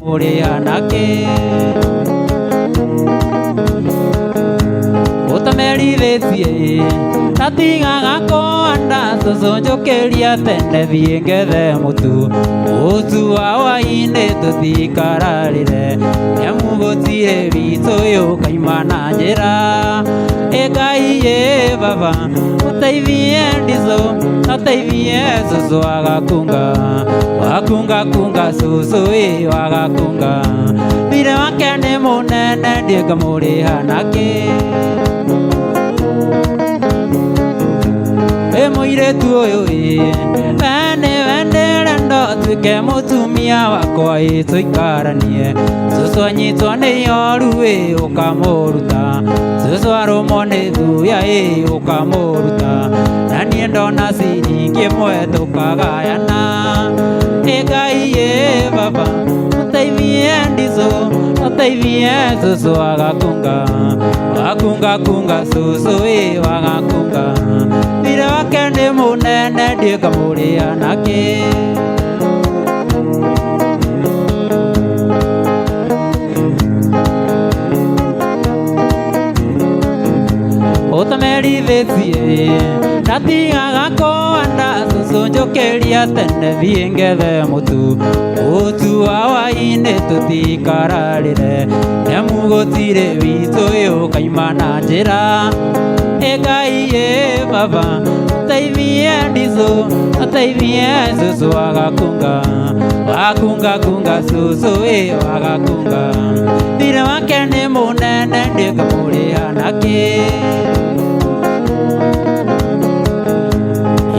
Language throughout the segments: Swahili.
Murianake Otameri Vesie Tatinga Anda Sojo Keria Tende Vienge Mutu Otu Awa Ine Toti Kararire Yamugotire Vitoyo Kaimana Jera Egai Baba Otavien Dizo Otavien Soso Agakunga Wakunga Kunga Soso Wagakunga Vire Makane Monene Diga Murianake Moire tuoyo Vende rendo Tuke mutumia wako tuikaranie Susu anyitwa ni yoru ukamuruta Susu arumone thuya ukamuruta Nanie ndona siringi mwe tukagayana Egai baba Utaivie ndizo Utaivie susu agakunga Wakunga kunga susu wagakunga Vire wakende munene Diga Murianake Otameri Vesie Natinga Anda Susu Keria Tende Vienge Mutu Otu Awa Ine Toti Kararire Yamugotire Vitoyo Kaimana Jera Egai Baba Otavien Dizo Otavien Susu Agakunga Wakunga Kunga Susu Wagakunga Vire Makene Munene Diga Murianake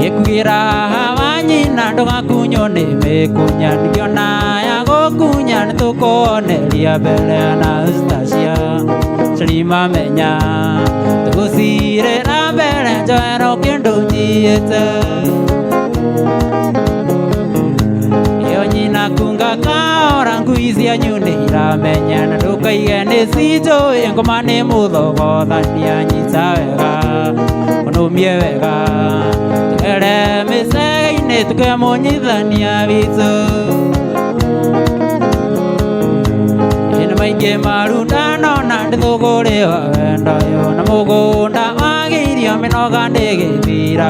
Yekugira Wanyina Donga Kunyone Mekunyan Giona Yago Kunyan Tukone Liabele Anastasia Srima Menya Tusire Rabele Joero Kendo Jiete Yonyina Kunga Kaorangu Izia Nyune Ramenya Naduka Yene Sito Yengomane Mudo Godania Nyitawega Onomie Vega Ere Mesei Netuke Monyidania Vito Maige marunda no nandu gore wenda yo namugunda magiria minoga ndegithira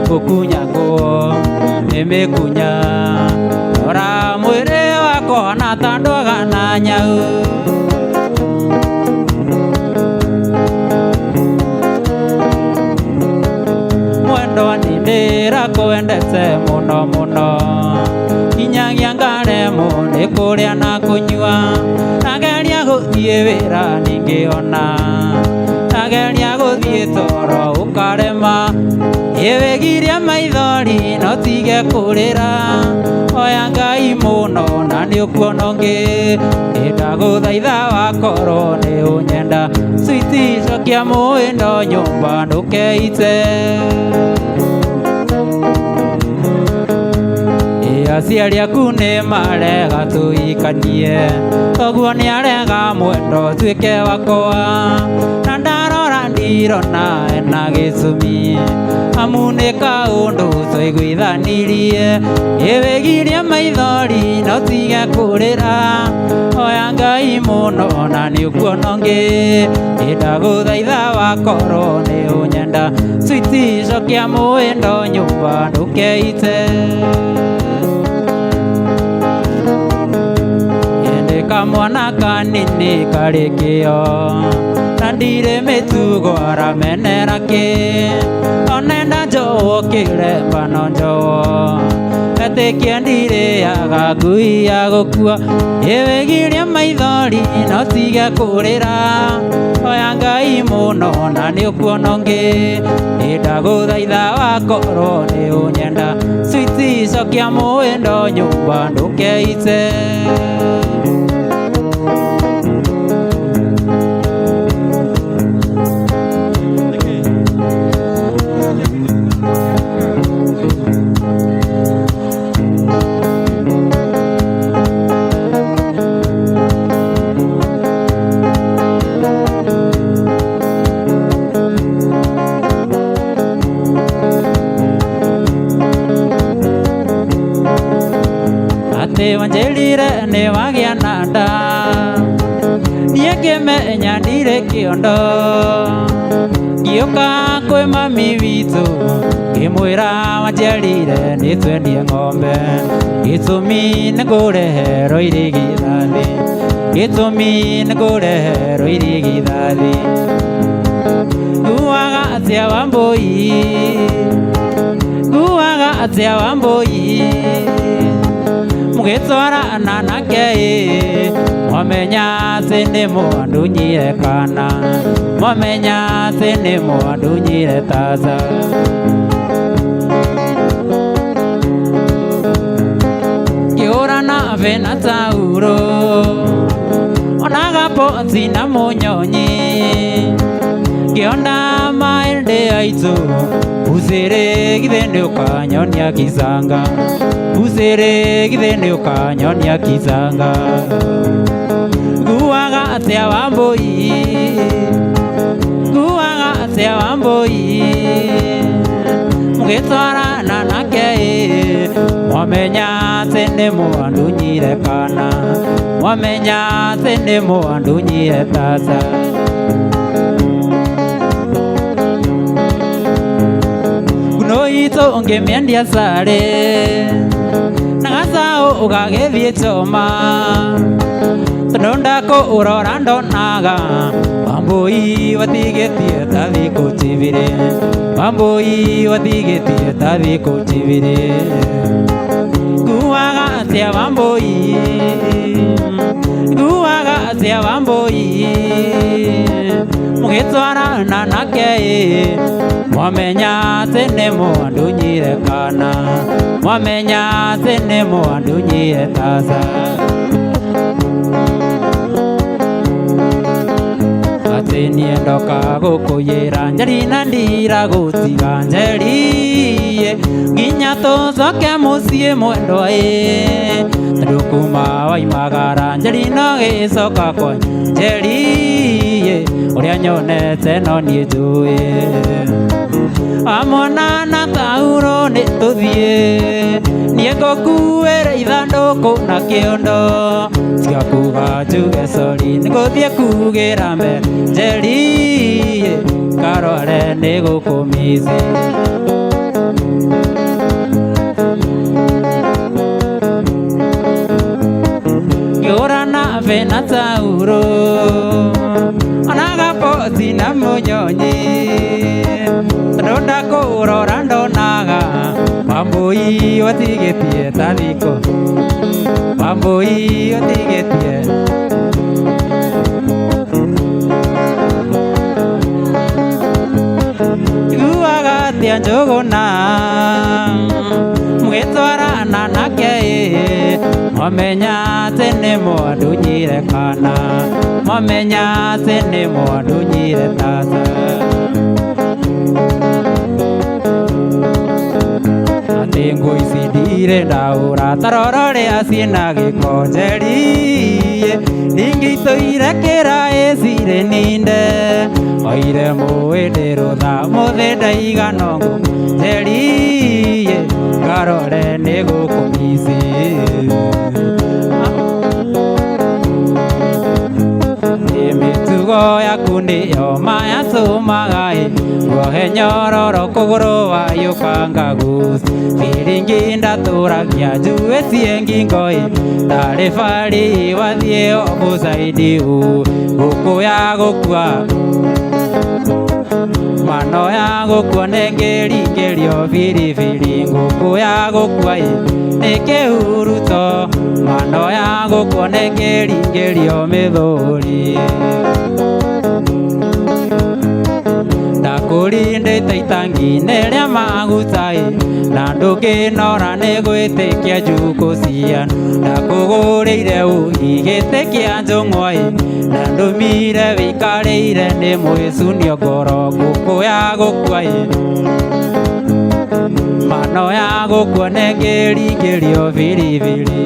gukunya go emekunya ora mwire wako na tandoga na nyau mwendo nindira kuendete muno muno kinyangia ngare munde kuria na kunyua Nageria guthie wira ningiona Nageria guthie toro ukarema Yewegiria maithori no tige kurira Oya Ngai muno na ni ukuononge Ndaguthaitha wakoro ni unyenda Switi cokia muindo nyumba ndukeite Aciari aku nĩ marega tũikanie Toguo nĩ arega mwendo tuĩke wakwa Na ndarora ndirona ena gĩtũmi Amu nĩ kaũndũ tũiguithanirie Ĩwĩgirie maithori no tige kũrĩra Oya Ngai mũno na nĩ ũkuonongĩ Ndagũthaitha wakorwo nĩ ũnyenda Switi cokia mũĩndo nyũmba ndũkeite Kamwana kanini karikio Nandire mitugo aramenera ki Onenda njowo kiremba no njowo Etekia ndire agakui ya gukua Yewegirie maithori no tige kurira Oya Ngai muno na ni ukuonongi Ndaguthaitha wakorwo ni unyenda Switi cokia muindo nyumba ndukeite Wanjelire ne wagiana nda niekemenya ndire kĩondo ngĩũka kwĩ mami witũ ngĩmwĩra wanjiarire nĩtwendie ng'ombe gĩtũmi nĩngũreherwo irigithathi gĩtũmi nĩngũreherwo irigithathi nguaga atĩa Wambũi nguaga atĩa Wambũi mũgĩtwarana nake mwamenya atĩ nĩ mwandunyire kana mwamenya atĩ nĩ mwandunyire tasa ngĩhũrana bena tauro ona gapoti na mũnyonyi ngĩona maĩndĩ aitũ Bucĩrĩ githĩ nĩũkanyonia Kisanga Bucĩrĩ githĩ nĩũkanyonia Kisanga nguaga atĩa Wambũi nguaga atĩa Wambũi mũgĩtwarana nake mwamenya atĩ nĩ mwandunyire kana mwamenya atĩ nĩ mwandunyire tasa Kunoitũ ngĩmĩendia sarĩ na gacaũ ũgagĩthiĩ Choma tondũ ndakũrora ndonaga Wambũi watigĩtie ta thikũ njibirĩ Wambũi watigĩtie ta thikũ njibirĩ nguaga atĩa Wambũi nguaga atĩa Wambũi mũgĩtwarana nake mwamenya atĩ nĩ mwandunyire kana mwamenya atĩ nĩ mwandunyire tasa atĩ niĩ ndoka gũkũiyĩra njeri na ndiragũtiga njeri nginya tũcoke mũciĩ mwendwa tondũ kuma waimagara njeri no gĩcoka kwa njeri ũrĩa nyonete no niĩ njũĩ amona na tauro nĩtũthiĩ niĩ ngũkuĩra ithandũkũ na kĩondo tiga kuga njuge sorry nĩngũthiĩ kugĩra mbere njeri karore nĩgũkũmici ngĩhũrana bena tauro ona gapoti na mũnyonyi tondũ ndakũrora ndonaga Wambũi watigĩtie ta thikũ Wambũi watigĩtie nguaga atĩa Njũgũna mũgĩtwarana nake mwamenya atĩ nĩ mwandunyire kana mwamenya atĩ nĩ mwandunyire tasa atĩ ngũ ici ndirenda taroro rĩa ciĩna gĩko njeri ningĩitũire kĩraĩ cirĩ ninde oire mũĩ ndĩrũtha mũthĩ ndaigana ngũ njeri karore nĩgũkũmici mĩtugo yaku nĩyo mayatũmaga nguohe nyororo kũgũrũ wayũkanga guci biringi ndatũragia njuĩ cie ngingo tarĩ bari wathiĩ obucaidi ngũkũ ya gũkua mano ya gũkua nĩngĩringĩrio biribiri ngũkũ ya gũkua nĩ kĩhuruto mano ya gũkua nĩngĩringĩrio mĩthũri ndakũrindĩte itangi-inĩ rĩa maguta na ndũngĩnora nĩgwĩtĩkia njukũ ciana ndakũgũrĩire ũhi gĩtĩ kĩa njũng'wa na ndũmire wĩikarĩire nĩ mwĩcunio ngoro ngũkũ ya gũkua mano ya gũkua nĩngĩringĩrio biribiri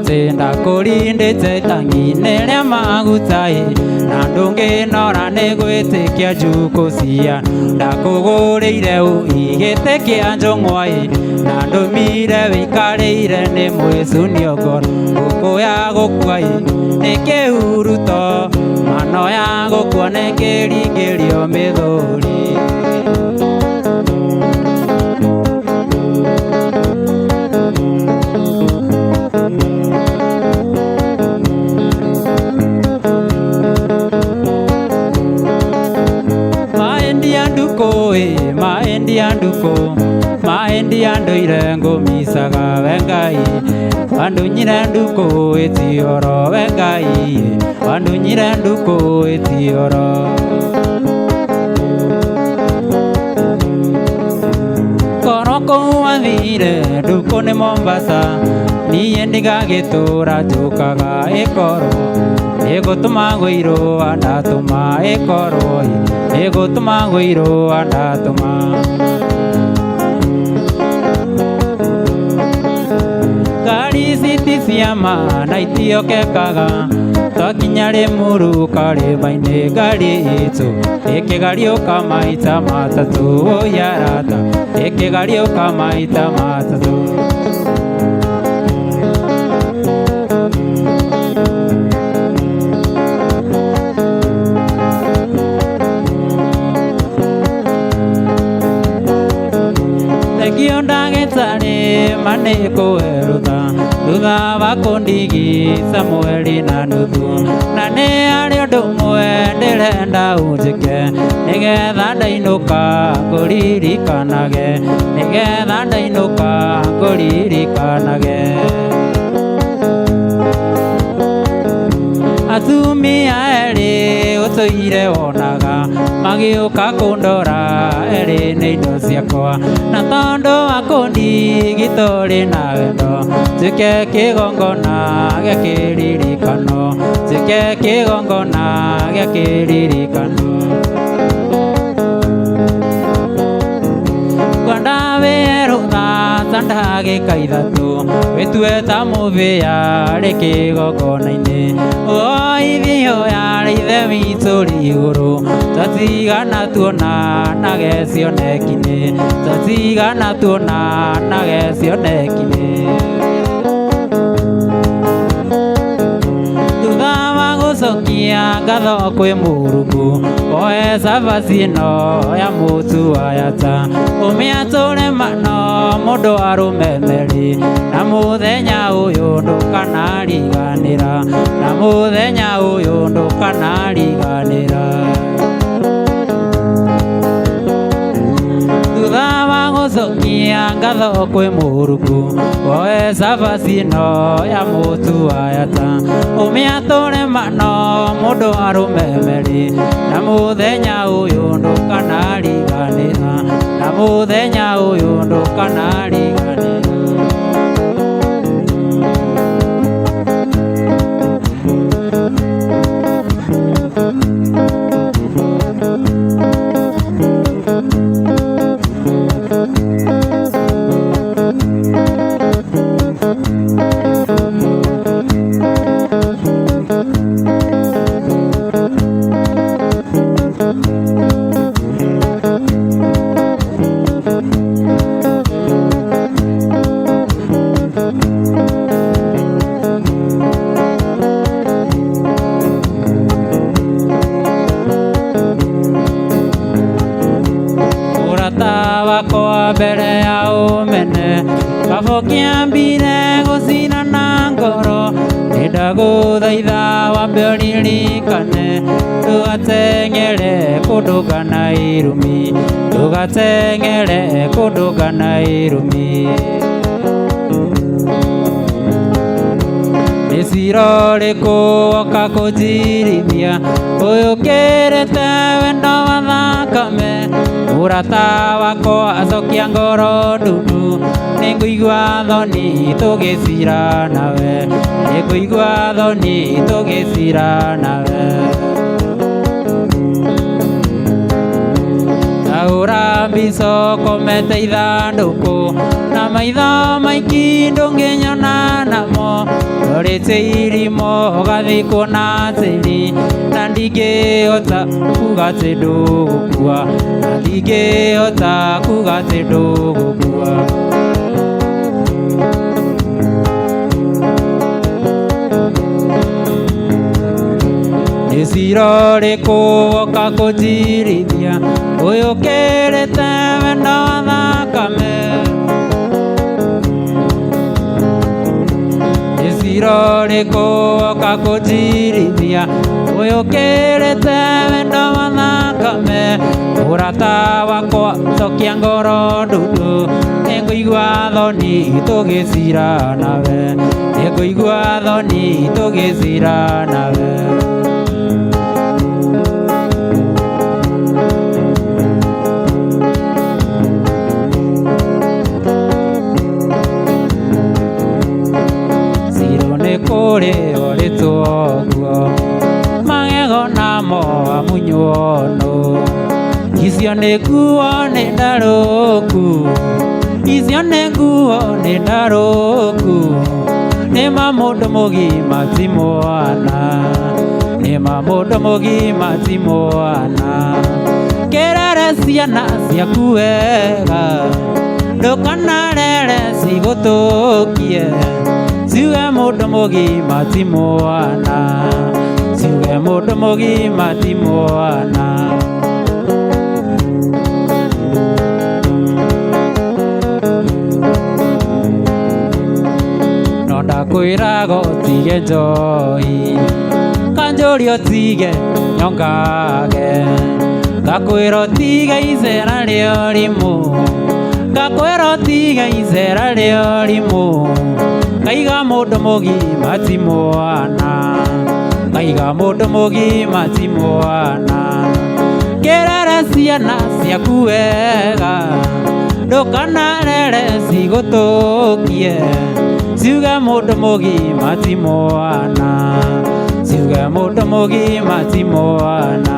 Tenda kurindite tangi-inĩ rĩa maguta na ndũngĩnora nĩgwĩtĩkia njukũcia ndakũgũrĩire ũigĩte kĩa njũng'wa na ndũmire wĩikarĩire nĩ mwĩcunio ngoro ngũkũ ya gũkua nĩ kĩhuruto mano ya gũkua nĩ kĩringĩrio mĩthũri maendi andũire ngũmicaga we Ngai wandunyire ndukũ ĩtioro we Ngai wandunyire ndukũ ĩtioro korwo kũu wathire ndukũ nĩ Mombasa niĩ ndigagĩtũra njũkaga ĩkorwo ĩgũtũma gũirũa ndatũma ĩkorwo ĩgũtũma gũirũa ndatũma ngari citi cia mana itiokekaga twakinya Limuru karĩma-inĩ ngari itũ ĩkĩgariũka maita matatũ yarata ĩkĩgariũka maita matatũ Thengio ndagĩtarĩ manĩkũerutha thutha wa kũndigithia Samueli na nuthu na nĩ harĩ ũndũ ũmwe ndĩrenda ũnjĩke nĩgetha ndainũka ngũririkanage nĩgetha ndainũka ngũririkanage atumia erĩ ũtũire wonaga magĩũka kũndora erĩ nĩ indo ciakwa na tondũ wa kũndigithia tũrĩ na wendo njĩke kĩgongona gĩa kĩririkano njĩke kĩgongona gĩa kĩririkano kwenda wĩerũtha ta ndagĩka ithatũ wĩtue ta mũbĩa rĩ kĩgongona-inĩ ithio yarĩ ithe witũ rĩ igũrũ twatigana tuonanage cioneki-inĩ twatigana tuonanage cioneki-inĩ thutha wa gũcokia ngatho kwĩ Mũrungu oe cabaci ĩno ya mũtu wayata ũmĩatũre mano mũndũ arũme merĩ na mũthenya ũyũ ndũkanariganĩra na mũthenya ũyũ ndũkanariganĩra thutha wa gũcokia ngatho kwĩ Mũrungu oe cabaci ĩno ya mũtu wayata ũmĩatũre mano mũndũ arũme merĩ na mũthenya ũyũ ndũkanariganĩra na mũthenya ũyũ ndũkanariganĩra mbere ya ũmene kabo kĩambire gũcinana ngoro ndagũthaitha wambe ũririkane ndũgateng'ere kũndũ kana irumi ndũgateng'ere kũndũ kana irumi nĩ cira ũrĩkũ woka kũnjirimia ũyũkĩrĩte wendo wa thakame mũrata wakwa acokia ngoro ndundu nĩngũigua thoni tũgĩcira nawe nĩngũigua thoni tũgĩcira nawe taũra mbica ũkomete ithandũkũ na maitho maiki ndũngĩnyona namo Nĩũrĩte irimo ũgathiĩ kuona tĩri, na ndingĩhota kuga atĩ ndũgũkua, na ndingĩhota kuga atĩ ndũgũkua. Nĩ cira ũrĩkũ woka kũnjirithia, ũyũ ũkĩrĩte wendo wa thakame? Nĩ cira ũrĩkũ woka kũnjirithia, ũyũ ũkĩrĩte wendo wa thakame? Mũrata wakwa cokia ngoro ndundu, nĩngũigua thoni tũgĩcira nawe, nĩngũigua thoni tũgĩcira nawe. Kũrĩo rĩtwoguo magego namo amunyono, icio nĩ nguo nĩ ndarũku, icio nĩ nguo nĩ ndarũku. Nĩma mũndũ mũgima ti mwana, nĩma mũndũ mũgima ti mwana. Kĩrere ciana ciaku wega, ndũkanarere cigũthũkie. Ciuge mũndũ mũgima ti mwana, ciuge mũndũ mũgima ti mwana. No ndakwĩra ũtige njohi, kanjũria ũtige nyongage, ngakwĩra ũtige icera rĩa ũrimũ, ngakwĩra ũtige icera rĩa ũrimũ. Ngaiga mũndũ mũgima ti mwana, ngaiga mũndũ mũgima ti mwana. Kĩrere ciana ciaku wega, ndũkanarere cigũthũkie. Ciuge mũndũ mũgima ti mwana, ciuge mũndũ mũgima ti mwana.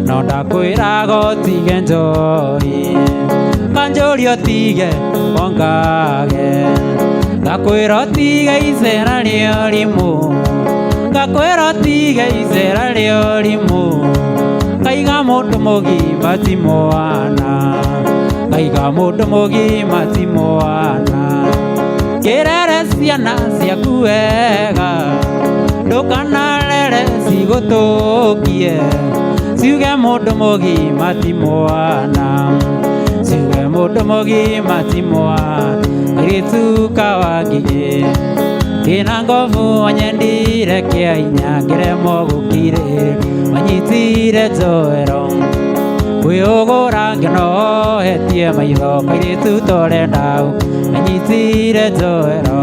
No ndakwĩra ũtige njohi, kanjũria ũtige ongage, ngakwĩra ũtige icera rĩa ũrimũ, ngakwĩra ũtige icera rĩa ũrimũ. Ngaiga mũndũ mũgima ti mwana, ngaiga mũndũ mũgima ti mwana. Kĩrere ciana ciaku wega, ndũkanarere cigũthũkie. Ciuge mũndũ mũgima ti mwana, ciuge mũndũ mũgima ti mwana. Kairĩtu ka Wangigĩ kĩna ngobu wanyendire kĩa hinya, ngĩremwo gũkirĩrĩria wanyitire njoero. Kwĩũgũra ngĩnohetie maitho, kairĩtu torenda wanyitire njoero.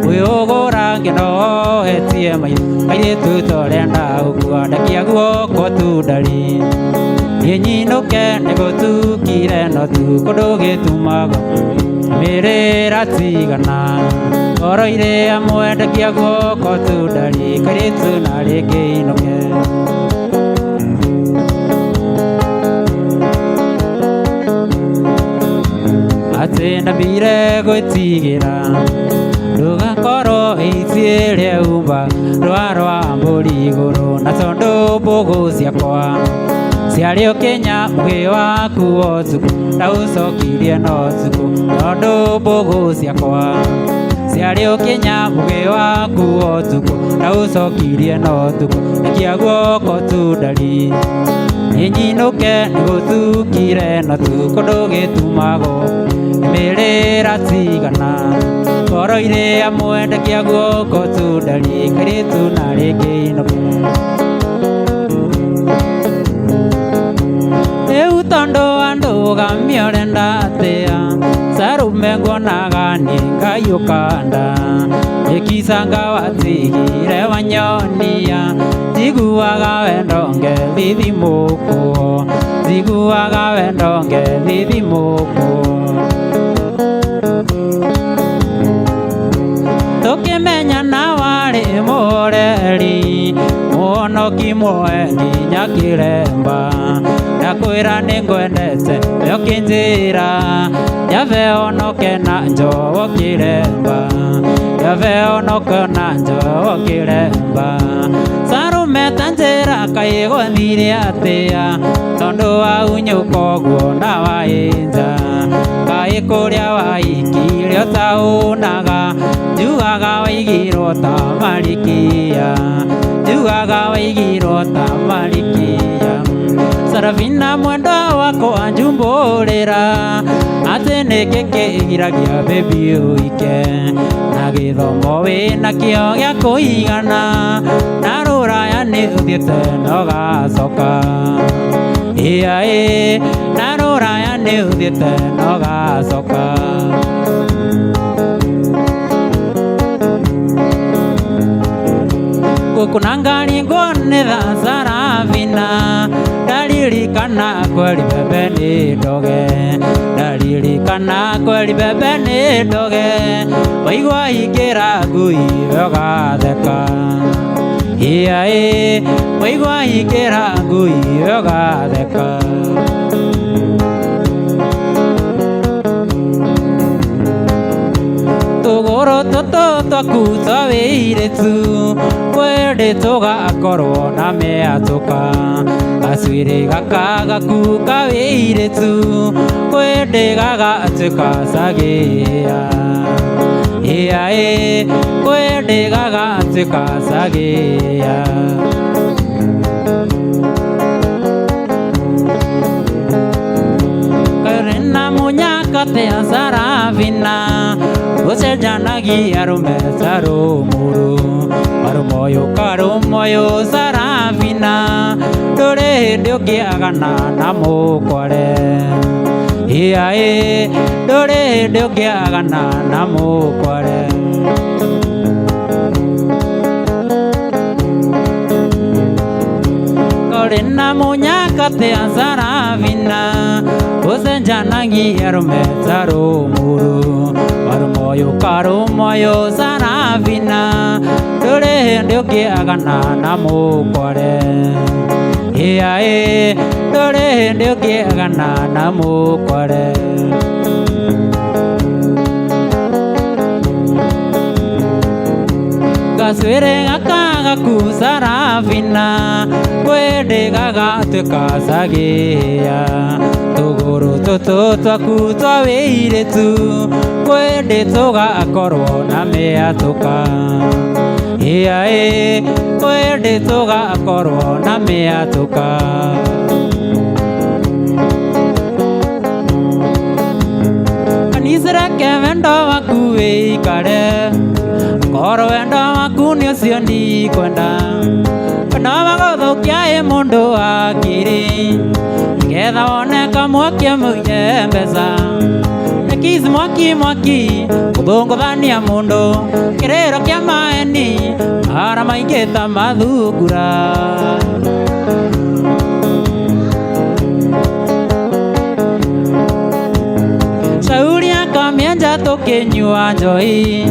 Kwĩũgũra ngĩnohetie maitho, kairĩtu torenda gũkua guoko tu ndari. Niĩ nyinũke nĩgũtukire no tu kũndũ gĩtumaga mĩrĩra tigana. Ngoro-irĩ amwe ndekia guoko tu ndari, kairĩtu narĩ ngĩinũke. Atĩ ndambire gwĩtigĩra, ndũgakorwo itie rĩaumba rwa rwa mbũri igũrũ. Na tondũ mbũgũ ciakwa ciarĩ ũkĩnya mũgĩ waku wa ũtukũ, ndaũcokirie no ũtukũ. Tondũ mbũgũ ciakwa ciarĩ ũkĩnya mũgĩ waku wa ũtukũ, ndaũcokirie no ũtukũ. Ndekia guoko tu ndari, nĩ nyinũke nĩgũtukire no tu kũndũ gĩtumagwo mĩrĩra tigana. Ngoro-irĩ amwe ndekia guoko tu ndari, kairĩtu narĩ ngĩinũke. Rĩu tondũ andũ gamia ũrenda atĩa, Sarume nguonaga niĩ ngaiũka nda. Ĩkicanga watigire wanyonia, njiguaga wendo ngethithimũkwo, njiguaga wendo ngethithimũkwo. Tũkĩmenyana warĩ mũreri, mũhonoki mũheni Nyakĩremba. Ndakwĩra nĩngwendete we ũkĩnjĩra, Yave onoke na njowo kiremba Yave onoke na njowo kiremba Sarume tanjera kaigo thire atia Tondu wa unyuko guo na wainja Kai kuria waikire otaunaga Njugaga waigirwo ta malikia Njugaga waigirwo ta malikia Sarafina mwendo wako anjumborera Ate nekeke igiragia baby uike Na githomo wina kio gia kuigana Na ruraya ni uthiete nogacoka Iae Na ruraya ni uthiete nogacoka Kukunangani ngonetha Sarafina Dalirikana kweli bebe ni doge Dalirikana kweli bebe ni doge Waigua ikira ngui ugatheka Iae Waigua ikira ngui ugatheka Tuguru tutu twaku twawiretu Kwende tugakorwo na meatuka Gacwiri gaka gaku kawiretu Kwende gagatuka sagia Iae Kwende gagatuka sagia Karena munyaka te Sarafina Ucenjanagia arume sarumuru Karumoyo Sarafina Nduri hindi ungiagana na mukore Iae Nduri hindi ungiagana na mukore Korina munyaka te Sarafina Ucenjanagia arume sarumuru Karumoyo Sarafina Nduri hindi ungiagana na mukore Iae Nduri hindi ungiagana na mukore Gacwiri gaka gaku Sarafina Kwende gagatuka sagia Tuguru tutu twaku twawiretu Kwende tugakorwo na meatuka Iae Kwende tugakorwo na meatuka Kanisireke wendo waku wikare Koro wendo waku ni ucio ndikwenda Kana waguthukia mundu akiri Getha wone kamwaki muiye mbeca Nekisi mwaki Kuthunguthania mundu Kiriro kia maeni Ara maingi ta mathungura Shauri akamienja tukinyua njoi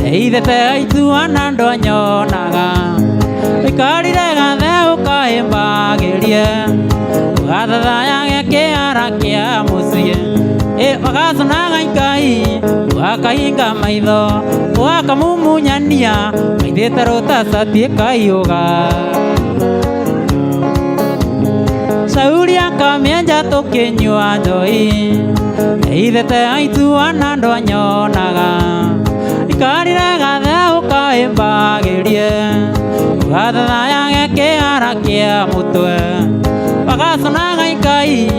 Eithete aituana ndonyonaga Ikarire gathe ukahimbagirie Ugathathaya kiara kia mucie Wagaconaga ikai Wakahinga maitho Wakamumunyania Maithite rutacatie kaiuga Shauri akamienja tukinyua njoi Eithete aituana ndonyonaga Ikarire gathe ukahimbagirie Ugathathaya kiara kia mutwe Wagaconaga ikai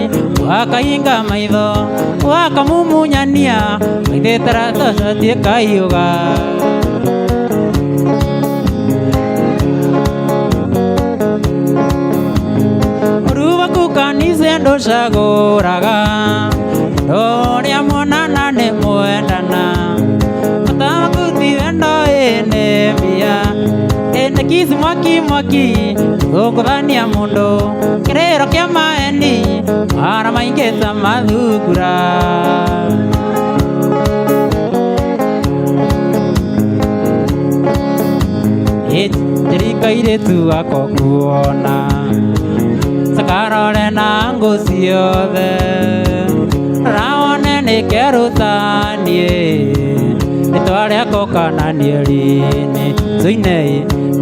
Wakahinga maitho Wakamumunyania Maithite rutacatie kaiuga Rubaku kanise nducaguraga Ndoria mwonana ni mwendana Matawakuti wendo ene mbia Nekisi mwaki Thunguthania mundu Kiriro kia maeni Ara maingi ta mathungura Ndirikairetu wako kuona Sakarore na ngũ ciothe Rawone nĩkerũthanie rĩtwa rĩako kananieri-inĩ tũine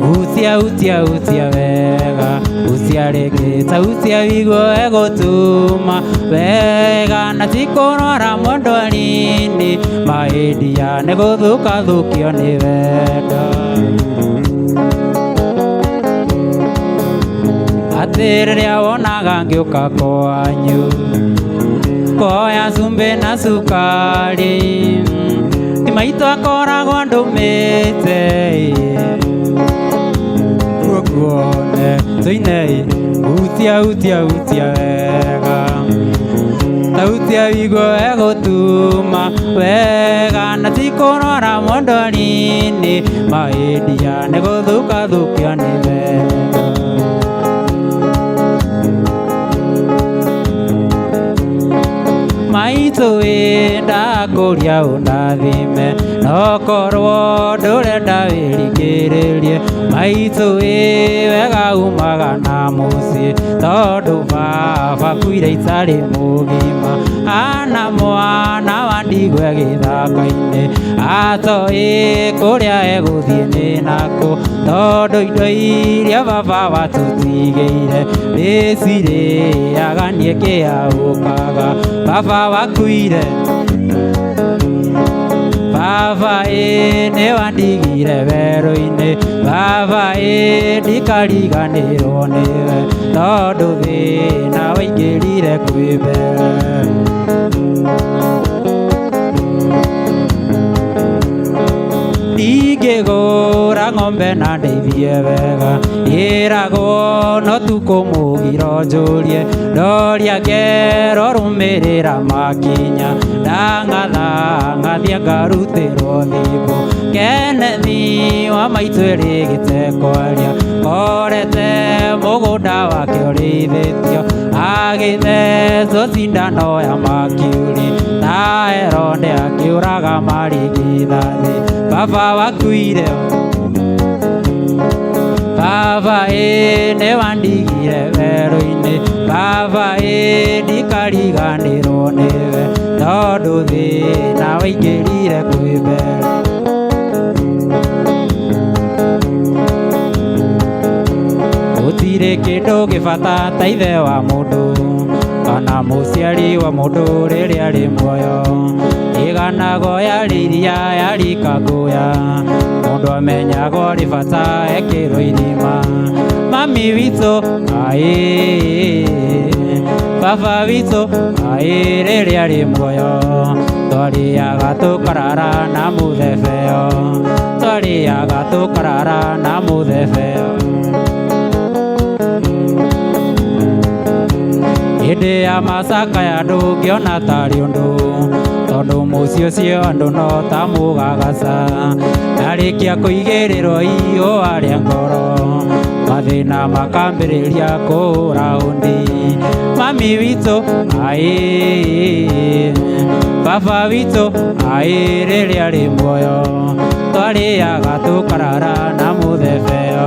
hutia hutia hutia wega hutia rĩngĩ ta hutia wĩiguo egũtuma wega na tikũrora mwendwa-inĩ mahĩndia nĩgũthũkathũkio nĩ wendo atĩ rĩrĩa wonaga ngĩũka kwanyu koya cumbĩ na cukari ti maitũ akoragwo ndũmĩte guone tũine hutia hutia hutia wega ta hutia wĩiguo egũtuma wega na tikũrora mwendwa-inĩ mahĩndia nĩgũthũkathũkio nĩ wendo maitũ ndakũria ũndathime nokorwo ndũrenda wĩrigĩrĩrie maitũ wega umaga na mũciĩ tondũ baba kuire itarĩ mũgima ana mwana wa ndigwe gĩthaka-inĩ atoĩ kũrĩa egũthiĩ nĩ nakũ tondũ indo iria baba watũtigĩire nĩcirĩaga niĩ kĩaũkaga baba wakuire baba nĩ wandigire werũ-inĩ baba ndikariganĩrwo nĩwe tondũ thĩna waingĩrire kwĩ mbere ndingĩgũra ng'ombe na ndeithie wega ĩragwo no tukũmũgira njũrie ndoria ngero rũmĩrĩra makinya ndang'atha ng'athia ngarutĩrwo thimũ Kenethi wa maitũ ĩrĩgĩte kwaria korete mũgũnda wake ũrĩithĩtio agĩthecwo cindano ya makiuri na Herode akĩũraga marigithathi baba wakuire baba nĩ wandigire werũ-inĩ baba ndikariganĩrwo nĩwe tondũ thĩna waingĩrire kwĩ mbere gũtirĩ kĩndũ gĩbata ta ithe wa mũndũ kana mũciari wa mũndũ rĩrĩa arĩ muoyo iganago yarĩ iria yarika ngũya mũndũ amenyaga ũrĩ bata ekĩrwo irima mami witũ baba witũ rĩrĩa arĩ muoyo twariaga tũkarara na mũthebeo twariaga tũkarara na mũthebeo hĩndĩ ya macakaya ndũngĩona tarĩ ũndũ tondũ mũciĩ ũcio andũ no ta mũgagaca narĩkia kũigĩrĩrwo ihũa rĩa ngoro mathĩna makambĩrĩria kũũra ũndi mami witũ baba witũ rĩrĩa arĩ muoyo twarĩaga tũkarara na mũthebeo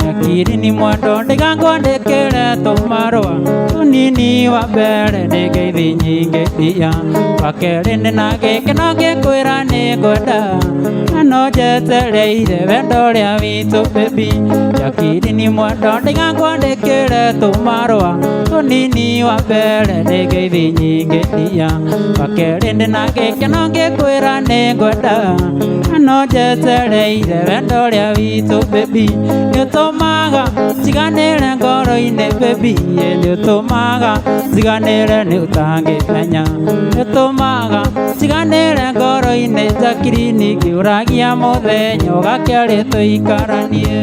Nyakiri mwendo ndigangwandĩkĩre tũmarũa tũnini wa mbere nĩ ngeithi nyingĩ iria wa kerĩ nĩ na gĩkĩ no ngĩkwĩra nĩ ngwenda na no njetereire wendo ũrĩa witũ baby Nyakiri ni mwendo ndigangwandĩkĩre tũmarũa tũnini wa mbere nĩ ngeithi nyingĩ iria wa kerĩ nĩ na gĩkĩ no ngĩkwĩra nĩ ngwenda na no njetereire wendo ũrĩa witũ baby nĩũtũmaga njiganĩre ngoro-inĩ baby nĩũtũmaga njiganĩre nĩ ũtangĩmenya nĩũtũmaga njiganĩre ngoro-inĩ Nyakiri ngĩũragia mũthenya ũgakĩarĩ tũikaranie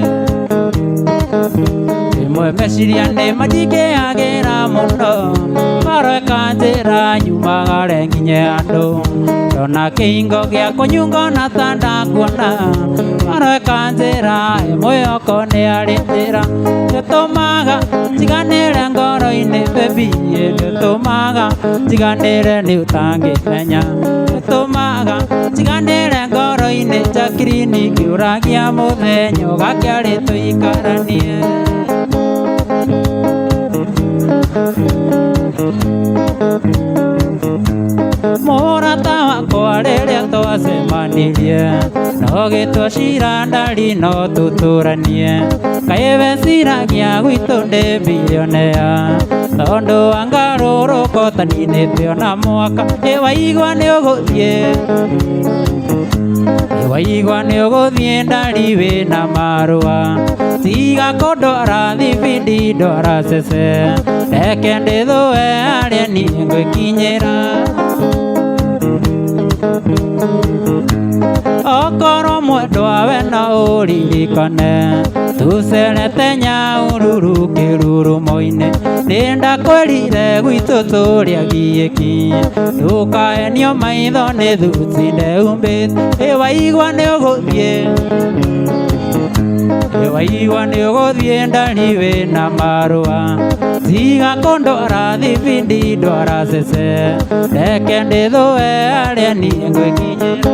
rĩmwe amwe meciriane matingĩagĩra mũno maroeka njĩra nyumagare nginye andũ ndona kĩhingo gĩa kũnyungona ta ndakuona maroeka njĩra ĩmwe oko nĩ arĩ njĩra ndĩtũmaga njiganĩre ngoro-inĩ baby ndĩtũmaga njiganĩre nĩ ũtangĩmenya ndĩtũmaga njiganĩre ngoro-inĩ njakiri-inĩ ngĩũragia mũthenya ũgakĩarĩ tũikaranie mũrata wakwa rĩrĩa twacemanirie no gĩtwacira ndari no tũtũranie kaĩwe ciragia gwitũ ndĩ bilionea tondũ wangarũrũka ũtaninĩte ona mwaka ĩwaigua nĩ ũgũthiĩ ĩwaigua nĩ ũgũthiĩ ndari wĩna marũa tiga kũndwara thibindi ndwara cece reke ndĩthũe harĩa niĩ ngwĩkinyĩra okorwo mwendwa we no ũririkane tucerete Nyahururu kĩrurumo-inĩ nĩndakwĩrire gwitũ tũrĩagiĩki ndũkahenio maitho nĩ thuti ndeumbĩte ĩwaigua nĩ ũgũthiĩ ĩwaigua nĩ ũgũthiĩ ndari wĩna marũa tiga kũndwara thibindi ndwara cece reke ndĩthũe harĩa niĩ ngwĩkinyĩra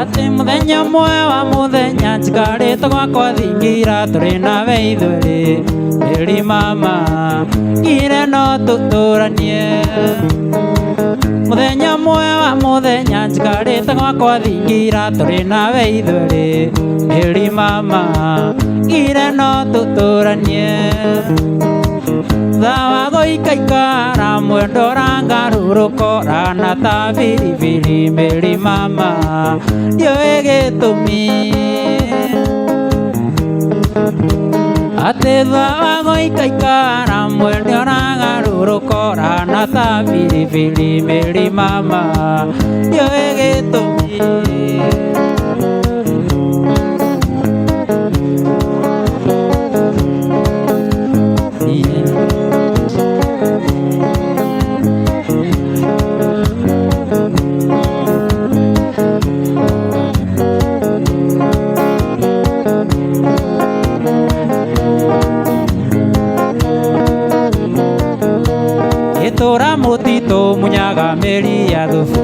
atĩ mũthenya ũmwe wa mũthenya njikarĩte gwakwa thingira tũrĩ nawe ithuerĩ ĩri mama ngire no tũtũranie mũthenya ũmwe wa mũthenya njikarĩte gwakwa thingira tũrĩ nawe ithuerĩ ĩri mama ngire no tũtũranie thawa gũikaikara mwendo rangarũrũko rana ta biribiri mĩri mama ndiũĩ gĩtũmi atĩ thawa gũikaikara mwendo rangarũrũko rana ta biribiri mĩri mama ndiũĩ gĩtũmi itũra mũtitũ munyaga mĩri ya thubu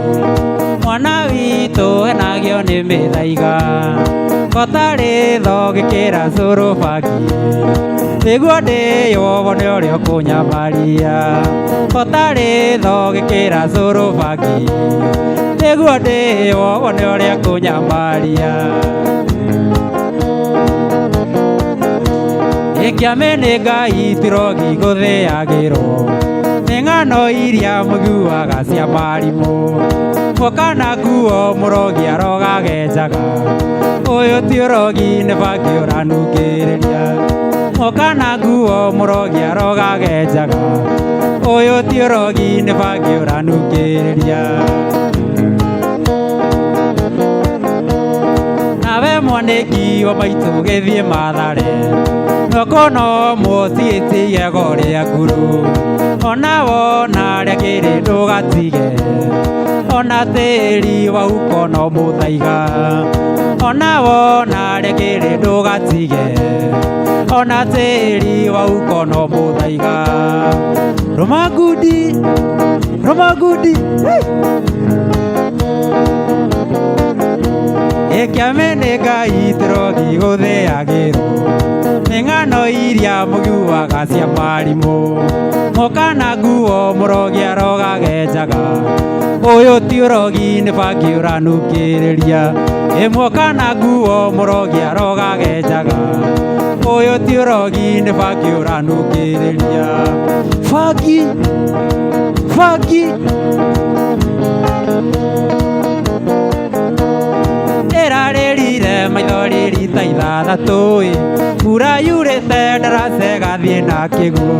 mwana witũ enagio nĩ mĩthaiga gotarĩ tho gĩkĩra cũrũ bagi nĩguo ndĩyo wone ũrĩa ũkũnyamaria gotarĩ tho gĩkĩra cũrũ bagi nĩguo ndĩyo wone ũrĩa ũkũnyamaria ĩkĩamĩnĩ Ngai tirogi gũthĩagĩrwo nĩ ng'ano iria mũiguaga cia marimũ muoka na nguo mũrogi arogagenjaga ũyũ ti ũrogi nĩ bangi ũranungĩrĩria muoka na nguo mũrogi arogagenjaga ũyũ ti ũrogi nĩ bangi ũranungĩrĩria nawe mwanĩki wa maitũ gĩthiĩ Mathare nokono mũtiĩtie go rĩa nguru ona wona rĩa kĩrĩ ndũgatige ona tĩri wauko no mũthaiga ona wona rĩa kĩrĩ ndũgatige ona tĩri wauko no mũthaiga Romagudi ĩkĩamĩnĩ Ngai tirogi gũthĩagĩrwo nĩ ng'ano iria mũiguaga cia marimũ muoka na nguo mũrogi arogagenjaga ũyũ ti ũrogi nĩ bangi ũranungĩrĩria muoka na nguo mũrogi arogagenjaga Oyo ti ũrogi nĩ bangi ũranũngĩrĩria. Bangi ĩrarĩrire maithori rita ithathatũ mbura yurĩte ndaracega thiĩ na kĩguũ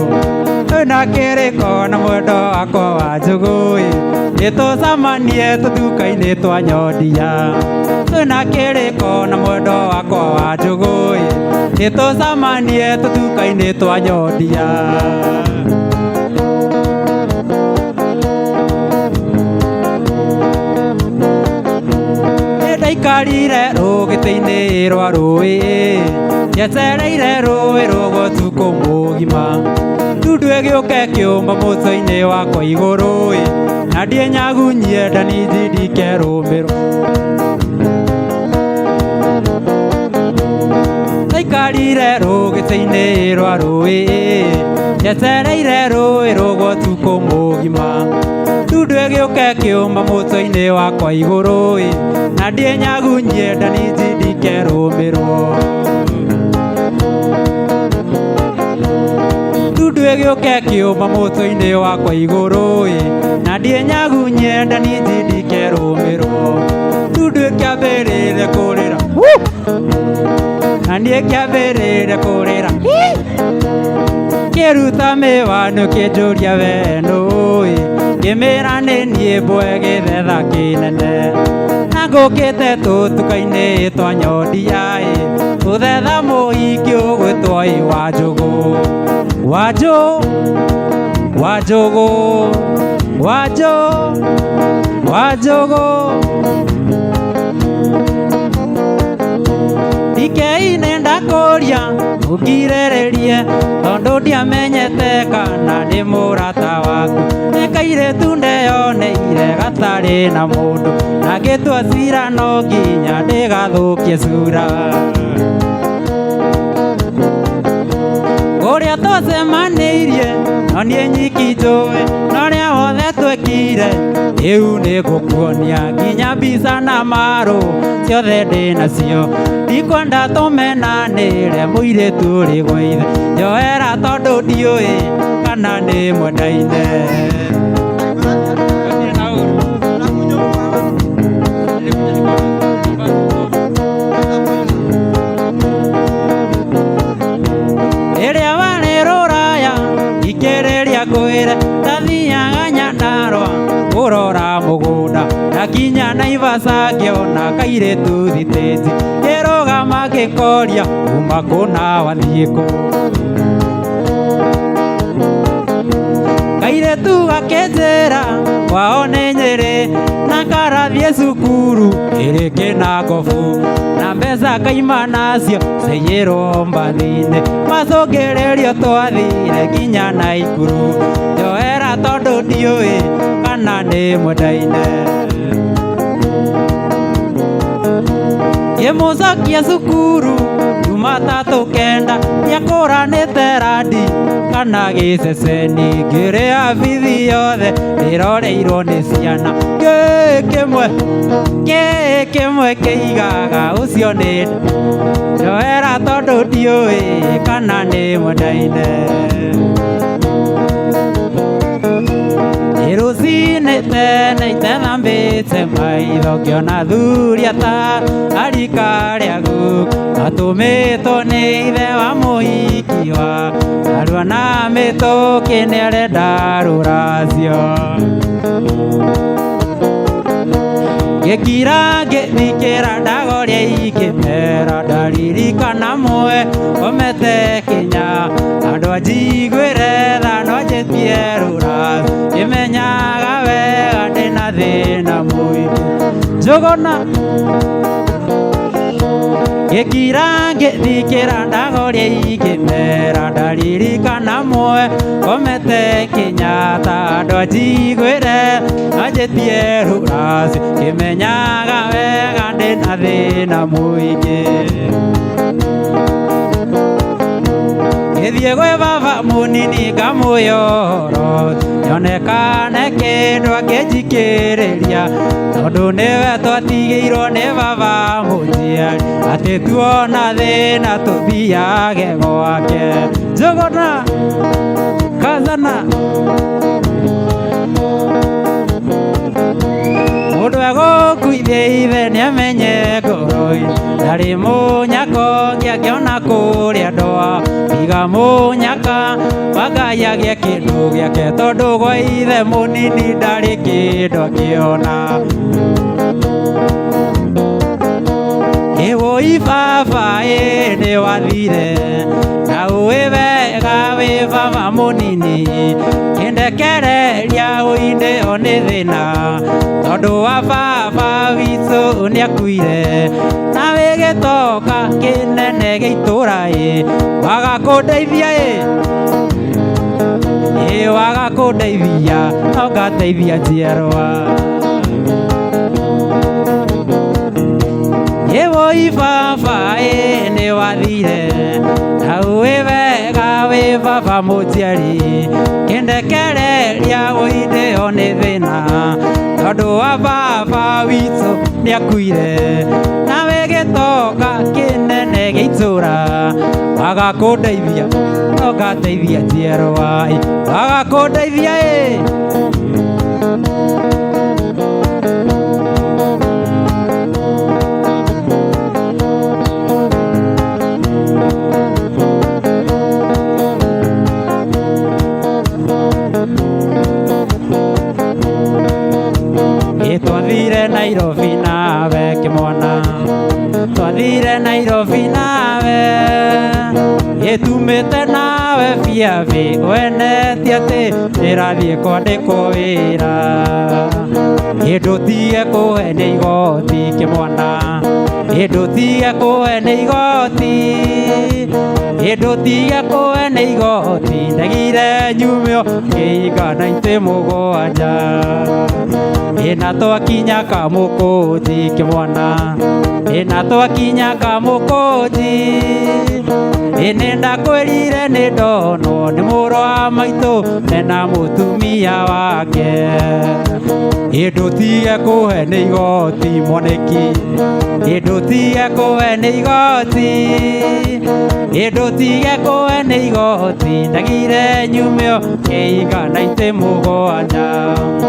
na kĩrĩko na mwendo wakwa wa njũgũ nĩtũcamanie tũtuka-inĩ twa nyondia na kĩrĩko na mwendo wakwa wa njũgũ nĩtũcamanie tũtuka-inĩ twa nyondia. Ndaikarire rũgĩtĩ-inĩ rwa rũĩ njecereire rũĩ rũgũ ũtukũ mũgima ndundu ĩgĩũka ĩkĩũmba mũtwe-inĩ wakwa igũrũ na ndienyagunyie ndaniji ndikerũmĩrwo. Ndaikarire rũgĩtĩ-inĩ rwa rũĩ njecereire rũĩ rũgũ ũtukũ mũgima ndundu ĩgĩũka ĩkĩũmba mũtwe-inĩ wakwa igũrũ na ndienyagunyie ndaniji ndikerũmĩrwo. Ndundu ĩgĩũka ĩkĩũmba mũtwe-inĩ wakwa igũrũ na ndienyagunyie ndaniji ndikerũmĩrwo. Ndundu ĩkĩambĩrĩria kũrĩra na niĩ kĩambĩrĩria kũrĩra kĩruta mĩwanu kĩnjũria wendo ngĩmĩra nĩ niĩ mbwe gĩthetha kĩnene na ngũkĩte tũtuka-inĩ twa nyondia tũthetha mũhiki ũgwĩtwo Wanjũgũ. Wanjũgũ ndikeine ndakũria ũngirĩrĩrie tondũ ndiamenyete kana nĩ mũrata waku nĩ kairĩtu ndeyoneire gatarĩ na mũndũ na ngĩtua cira no nginya ndĩgathũkie cura. Ũrĩa twacemanĩirie no niĩ nyiki njũĩ na ũrĩa wothe twekire rĩu nĩ ngũkuonia nginya mbica na marũ ciothe ndĩ nacio ndikwenda tũmenanĩre mũirĩtu ũrĩ gwa ithe njoera tondũ ndiũĩ kana nĩ mwendaine. Rĩrĩa warĩ rũraya ikĩrĩria kwĩre ndathiaga Nyandarũa kũrora mũgũnda ndakinya Naivasha ngĩona kairĩtu thitĩnji ngĩrũgama ngĩkoria kuma kũna wathiĩ kũ. Kairĩtu gakĩnjĩra kwao nĩ Nyĩrĩ na karathiĩ cukuru ĩrĩ Kĩnangobu na mbeca kaima nacio ciaiyĩrwo mbathi-inĩ macũngĩrĩrio twathire nginya Naikuru njoera tondũ ndiũĩ kana nĩ mwendaine. Ngĩmũcokia cukuru Jumatatũ kenda nĩakũranĩte randi kana gĩceceni ngĩrĩa bithi yothe ndĩroreirwo nĩ ciana kĩmwe kĩigaga ũcio nĩ njoera tondũ ndiũĩ kana nĩ mwendaine. Rũcinĩ tene itethambĩte maitho ngĩona thuri ta arika rĩagu atũmĩtwo nĩ ithe wa mũhiki wa narua na mĩtũkĩ nĩarenda rũracio. Ngĩkira ngĩthikĩra ndagoria ikĩmera ndaririkana mwe omete Kenya andũ anjiguĩre tha no njĩtie rũracio ngĩmenyaga wega ndĩna thĩna mũingĩ Njũgũna. Ngĩkira ngĩthikĩra ndagoria ikĩmera ndaririkana mwe omete Kenyatta andũ anjiguĩre anjĩtie rũracio ngĩmenyaga wega ndĩna thĩna mũingĩ. ngĩthiĩ gwĩ baba mũnini ngamũyoro nyonekane kĩndũ akĩnjikĩrĩria tondũ nĩwe twatigĩirwo nĩ baba mũciari atĩ tuona thĩna tũthiage gwake. Njũgũna kazana mũndũ egũkuithia ithe nĩamenye ngoro-inĩ ndarĩ mũnyaka ũngĩ angĩona kũrĩa ndũa tiga mũnyaka wa Ngai agĩe kĩndũ gĩake tondũ gwa ithe mũnini ndarĩ kĩndũ akĩona. Woi baba nĩ wathire na ũĩ wega wĩ baba mũnini kĩndekereria ũinde o nĩ thĩna tondũ wa baba witũ nĩakuire na wĩ gĩtoka kĩnene gĩa itũũra waga kũndeithia waga kũndeithia no ngateithia njiarwa. Woi baba nĩ wathire na ũĩ wega wĩ baba mũciari kĩndekereria ũinde o nĩ thĩna tondũ wa baba witũ nĩakuire na wĩ gĩtoka kĩnene gĩa itũũra waga kũndeithia no ngateithia njiarwa waga kũndeithia twathire Nairobi nawe kĩmwana twathire Nairobi nawe tumĩte nawe biabi wenetie atĩ ndĩrathiĩ kwandĩkwo wĩra ndũtige kũhe nĩ igoti kĩmwana ndũtige kũhe nĩ igoti ndũtige kũhe nĩ igoti ndegire nyumio kĩinga 97 na twakinya Kamũkũnji kĩmwana na twakinya Kamũkũnji nĩndakwĩrire nĩ ndonwo nĩ mũrũ wa maitũ na mũtumia wake ndũtige kũhe nĩ igoti mwaniki ndũtige kũhe nĩ igoti ndũtige kũhe nĩ igoti ndagire nyumio kĩinga 97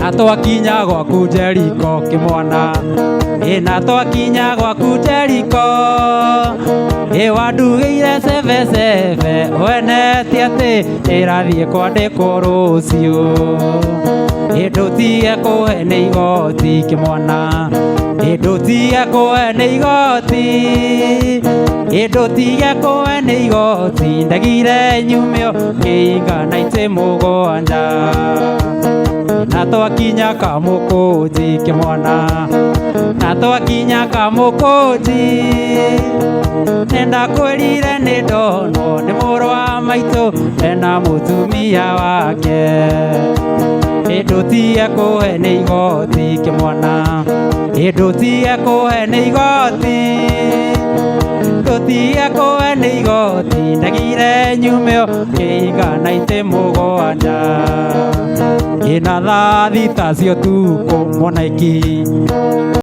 na twakinya gwaku Jeriko kĩmwana na twakinya gwaku Jeriko wandugĩire cebecebe wenetie atĩ ĩrathiĩ kwandĩkwo rũciũ ndũtige kũhe nĩ igoti kĩmwana ndũtige kũhe nĩ igoti ndũtige kũhe nĩ igoti ndagire nyumio kĩinga 97 na twakinya Kamũkũnji kĩmwana na twakinya Kamũkũnji nĩndakwĩrire nĩ ndonwo nĩ mũrũ wa maitũ na mũtumia wake ndũtige kũhe nĩ igoti kĩmwana ndũtige kũhe nĩ igoti ndũtige kũhe nĩ igoti ndagire nyumio kĩinga 97 na thaa thita cia ũtukũ mwaniki